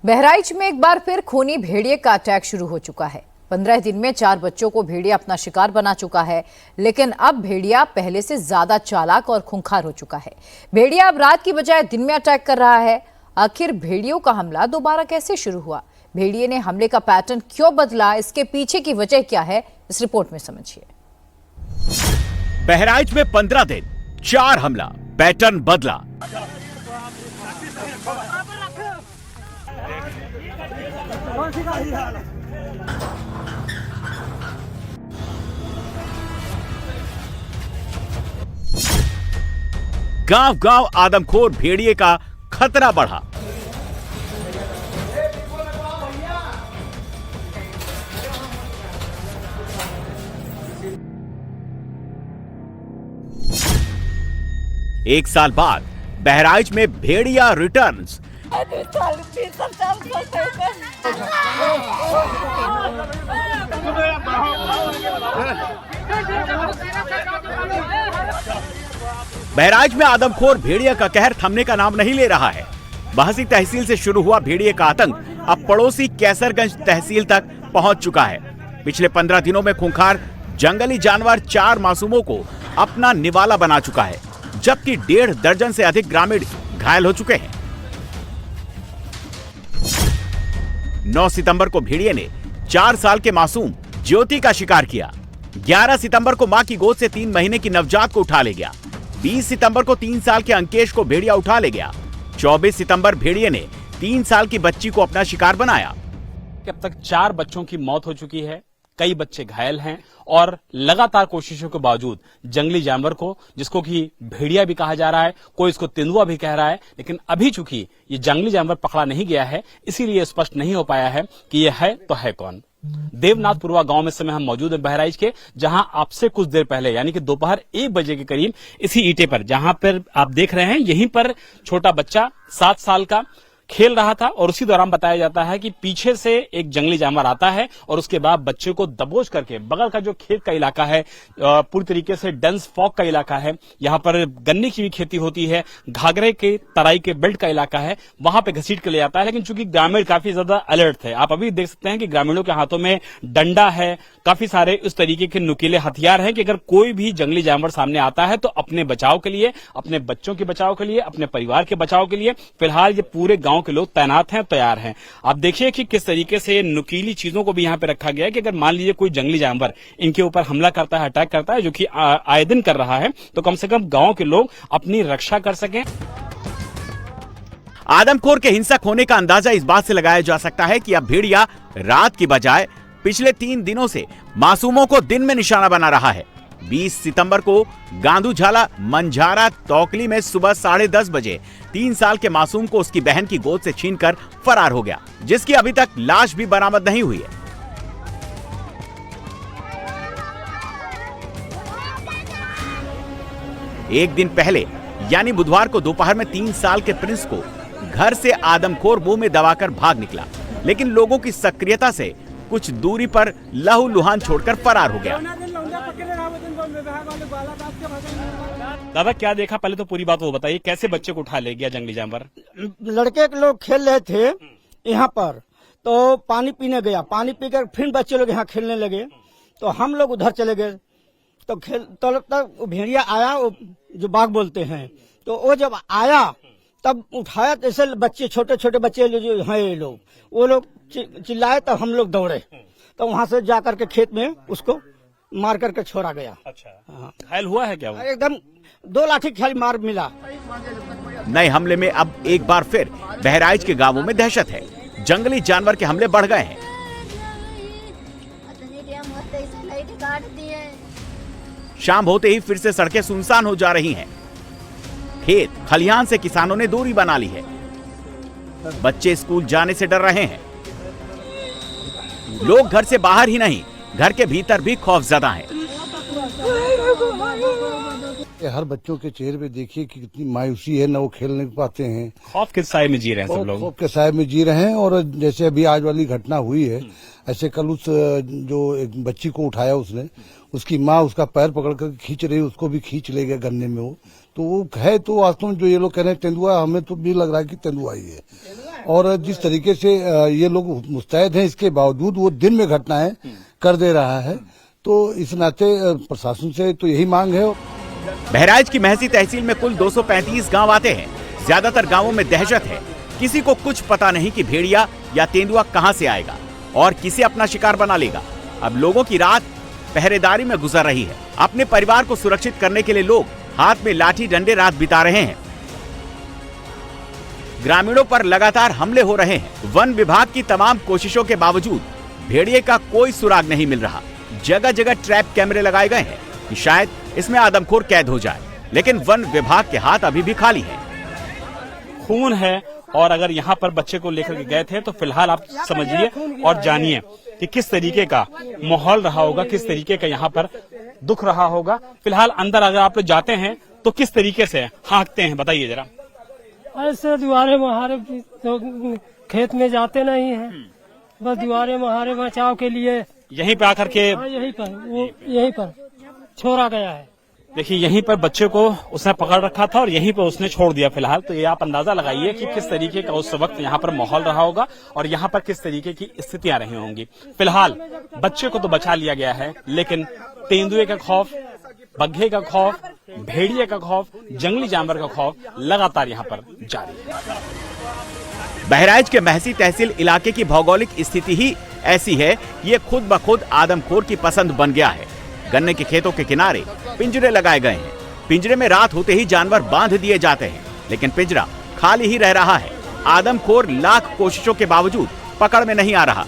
बहराइच में एक बार फिर खूनी भेड़िए का अटैक शुरू हो चुका है। 15 दिन में 4 बच्चों को भेड़िया अपना शिकार बना चुका है, लेकिन अब भेड़िया पहले से ज्यादा चालाक और खूंखार हो चुका है। भेड़िया अब रात की बजाय दिन में अटैक कर रहा है। आखिर भेड़ियों का हमला दोबारा कैसे शुरू हुआ? भेड़िए ने हमले का पैटर्न क्यों बदला? इसके पीछे की वजह क्या है? इस रिपोर्ट में समझिए। बहराइच में 15 दिन 4 हमला, पैटर्न बदला। गांव-गांव आदमखोर भेड़िए का खतरा बढ़ा। एक साल बाद बहराइच में भेड़िया रिटर्न्स। बहराइच में आदमखोर भेड़िया का कहर थमने का नाम नहीं ले रहा है। बहसी तहसील से शुरू हुआ भेड़िए का आतंक अब पड़ोसी कैसरगंज तहसील तक पहुंच चुका है। पिछले 15 दिनों में खूंखार जंगली जानवर 4 मासूमों को अपना निवाला बना चुका है, जबकि 1.5 दर्जन से अधिक ग्रामीण घायल हो चुके हैं। 9 सितंबर को भेड़िए ने 4 साल के मासूम ज्योति का शिकार किया। 11 सितंबर को मां की गोद से 3 महीने की नवजात को उठा ले गया। 20 सितंबर को 3 साल के अंकेश को भेड़िया उठा ले गया। 24 सितंबर भेड़िए ने 3 साल की बच्ची को अपना शिकार बनाया। अब तक 4 बच्चों की मौत हो चुकी है, कई बच्चे घायल हैं और लगातार कोशिशों के बावजूद जंगली जानवर को, जिसको कि भेड़िया भी कहा जा रहा है, कोई इसको तेंदुआ भी कह रहा है, लेकिन अभी चूंकि ये जंगली जानवर पकड़ा नहीं गया है, इसीलिए स्पष्ट नहीं हो पाया है कि ये है तो है कौन। देवनाथपुरवा गांव में इस समय हम मौजूद हैं बहराइच के, जहां आपसे कुछ देर पहले यानी कि दोपहर 1 बजे के करीब इसी ईंटे पर, जहां पर आप देख रहे हैं, यहीं पर छोटा बच्चा 7 साल का खेल रहा था और उसी दौरान बताया जाता है कि पीछे से एक जंगली जानवर आता है और उसके बाद बच्चे को दबोच करके, बगल का जो खेत का इलाका है, पूरी तरीके से डेंस फॉग का इलाका है, यहाँ पर गन्ने की भी खेती होती है, घाघरे के तराई के बेल्ट का इलाका है, वहां पे घसीट के ले आता है। लेकिन चूंकि ग्रामीण काफी ज्यादा अलर्ट थे, आप अभी देख सकते हैं कि ग्रामीणों के हाथों में डंडा है, काफी सारे इस तरीके के नुकीले हथियार हैं कि अगर कोई भी जंगली जानवर सामने आता है तो अपने बचाव के लिए, अपने बच्चों के बचाव के लिए, अपने परिवार के बचाव के लिए फिलहाल ये पूरे गांव के लोग तैनात हैं, तैयार हैं। आप देखिए कि किस तरीके से नुकीली चीजों को भी यहाँ पे रखा गया है कि अगर मान लीजिए कोई जंगली जानवर इनके ऊपर हमला करता है, अटैक करता है, जो कि आए दिन कर रहा है, तो कम से कम गांव के लोग अपनी रक्षा कर सकें। आदमखोर के हिंसक होने का अंदाजा इस बात से लगाया जा सकता है कि अब भेड़िया रात की बजाय पिछले 3 दिनों से मासूमों को दिन में निशाना बना रहा है। 20 सितंबर को गांधूझाला मंझारा तौकली में सुबह 10:30 बजे 3 साल के मासूम को उसकी बहन की गोद से छीनकर फरार हो गया, जिसकी अभी तक लाश भी बरामद नहीं हुई है। एक दिन पहले यानी बुधवार को दोपहर में 3 साल के प्रिंस को घर से आदमखोर मुंह में दबाकर भाग निकला, लेकिन लोगों की सक्रियता से कुछ दूरी पर लहूलुहान छोड़कर फरार हो गया। दादा क्या देखा, पहले तो पूरी बात वो बताइए, कैसे बच्चे को उठा ले गया जंगली जानवर? लड़के के लोग खेल रहे थे यहाँ पर, तो पानी पीने गया, पानी पीकर फिर बच्चे लोग यहाँ खेलने लगे, तो हम लोग उधर चले गए। तो तब तक भेड़िया आया, वो जो बाघ बोलते हैं, तो वो जब आया तब उठाया, जैसे बच्चे, छोटे छोटे बच्चे जो हैं ये लोग, वो लोग चिल्लाए, तब हम लोग दौड़े, तो वहां से जाकर के खेत में उसको मार करके छोड़ा गया। अच्छा, घायल हुआ है क्या वो? एकदम 2 लाठी खाली मार मिला। नए हमले में अब एक बार फिर बहराइच के गांवों में दहशत है। जंगली जानवर के हमले बढ़ गए हैं। शाम होते ही फिर से सड़कें सुनसान हो जा रही हैं। खेत खलिहान से किसानों ने दूरी बना ली है। बच्चे स्कूल जाने से डर रहे हैं। लोग घर से बाहर ही नहीं, घर के भीतर भी खौफजदा हैं। हर बच्चों के चेहरे पे देखिए कि कितनी मायूसी है, न वो खेल नहीं पाते हैं। खौफ के साए में जी रहे हैं सब लोग। खौफ के साए में जी रहे हैं। और जैसे अभी आज वाली घटना हुई है, ऐसे कल उस जो एक बच्ची को उठाया उसने, उसकी माँ उसका पैर पकड़ कर खींच रही, उसको भी खींच ले गया गन्ने में वो। तो वो है तो वास्तव में जो ये लोग कह रहे हैं तेंदुआ, हमें तो भी लग रहा है कि तेंदुआ ही है। और जिस तरीके से ये लोग मुस्तैद हैं, इसके बावजूद वो दिन में घटनाएं कर दे रहा है, तो इस नाते प्रशासन से तो यही मांग है। बहराइच की महसी तहसील में कुल 235 गांव आते हैं। ज्यादातर गांवों में दहशत है, किसी को कुछ पता नहीं कि भेड़िया या तेंदुआ कहां से आएगा और किसे अपना शिकार बना लेगा। अब लोगों की रात पहरेदारी में गुजर रही है। अपने परिवार को सुरक्षित करने के लिए लोग हाथ में लाठी डंडे रात बिता रहे हैं। ग्रामीणों पर लगातार हमले हो रहे हैं। वन विभाग की तमाम कोशिशों के बावजूद भेड़िए का कोई सुराग नहीं मिल रहा। जगह जगह ट्रैप कैमरे लगाए गए हैं कि शायद इसमें आदमखोर कैद हो जाए, लेकिन वन विभाग के हाथ अभी भी खाली हैं। खून है और अगर यहाँ पर बच्चे को लेकर के गए थे तो फिलहाल आप समझिए और जानिए कि किस तरीके का माहौल रहा होगा, किस तरीके का यहाँ पर दुख रहा होगा। फिलहाल अंदर अगर आप लोग जाते हैं तो किस तरीके से हाँकते हैं, बताइए जरा। ऐसे दीवारे महारे तो खेत में जाते नहीं हैं, बस दीवारे महारे बचाव के लिए यहीं पे आकर के यहीं पर छोड़ा गया है। देखिए यहीं पर बच्चे को उसने पकड़ रखा था और यहीं पर उसने छोड़ दिया। फिलहाल तो ये आप अंदाजा लगाइए कि किस तरीके का उस वक्त यहाँ पर माहौल रहा होगा और यहाँ पर किस तरीके की स्थितियां रही होंगी। फिलहाल बच्चे को तो बचा लिया गया है, लेकिन तेंदुए का खौफ, बग्घे का खौफ, भेड़िए का खौफ, जंगली जानवर का खौफ लगातार यहाँ पर जारी है। बहराइच के महसी तहसील इलाके की भौगोलिक स्थिति ही ऐसी है कि ये खुद ब खुद आदमखोर की पसंद बन गया है। गन्ने के खेतों के किनारे पिंजरे लगाए गए हैं। पिंजरे में रात होते ही जानवर बांध दिए जाते हैं, लेकिन पिंजरा खाली ही रह रहा है। आदमखोर लाख कोशिशों के बावजूद पकड़ में नहीं आ रहा।